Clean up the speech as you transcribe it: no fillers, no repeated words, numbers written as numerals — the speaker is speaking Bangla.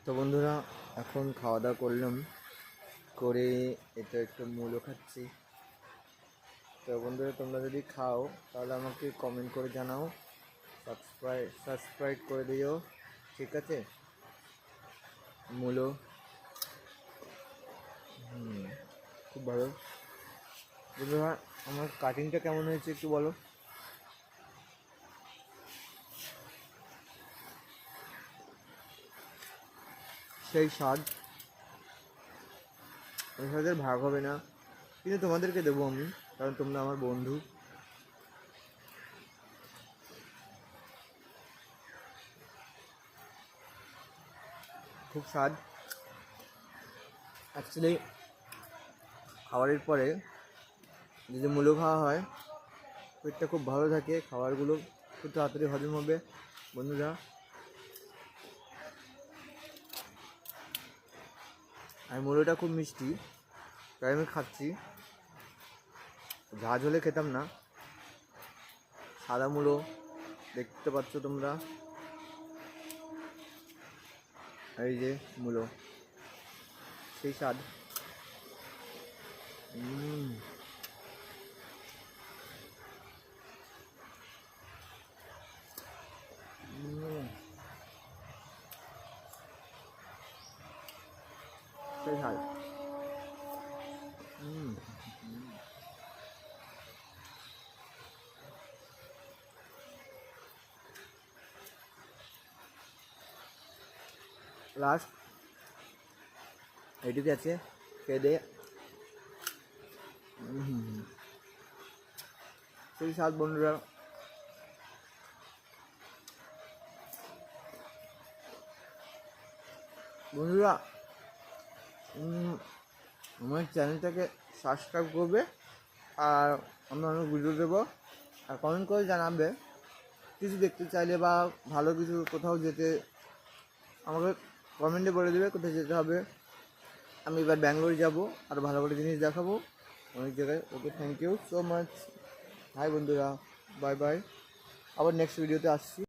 তো বন্ধুরা, এখন খাওয়া দাওয়া করলাম, করে এটা একটু মূলো খাচ্ছি। তো বন্ধুরা, তোমরা যদি খাও তাহলে আমাকে কমেন্ট করে জানাও, সাবস্ক্রাইব করে দিও, ঠিক আছে? মূলো খুব ভালো। বন্ধুরা, আমার কাটিংটা কেমন হয়েছে একটু বলো। সেই স্বাদ, ওই স্বাদের ভাগ হবে না, কিন্তু তোমাদেরকে দেবো আমি, কারণ তোমরা আমার বন্ধু। খুব স্বাদ। অ্যাকচুয়ালি খাবারের পরে যদি মূলো খাওয়া হয়, পেটটা খুব ভালো থাকে, খাবারগুলো খুব তাড়াতাড়ি হজম হবে। বন্ধুরা, আর মূলোটা খুব মিষ্টি, তাই আমি খাচ্ছি। ঝাঁঝ হলে খেতাম না। সাদা মূলো দেখতে পাচ্ছ তোমরা, এই যে মূলো, সেই স্বাদ। সেই স্বাদ। লাস্ট এইটুকু আছে, খেয়ে দে। সেই স্বাদ বন্ধুরা। বন্ধুরা, আমার চ্যানেলটাকে সাবস্ক্রাইব করবে, আর আমরা অনেক ভিডিও দেবো, আর কমেন্ট করে জানাবে কিছু দেখতে চাইলে বা ভালো কিছু কোথাও যেতে, আমাকে কমেন্টে বলে দেবে কোথায় যেতে হবে। আমি এবার ব্যাঙ্গালোর যাব, আর ভালো ভালো জিনিস দেখাবো অনেক জায়গায়। Okay, thank you so much. Hi বন্ধুরা, বাই বাই, আবার নেক্সট ভিডিওতে আসছি।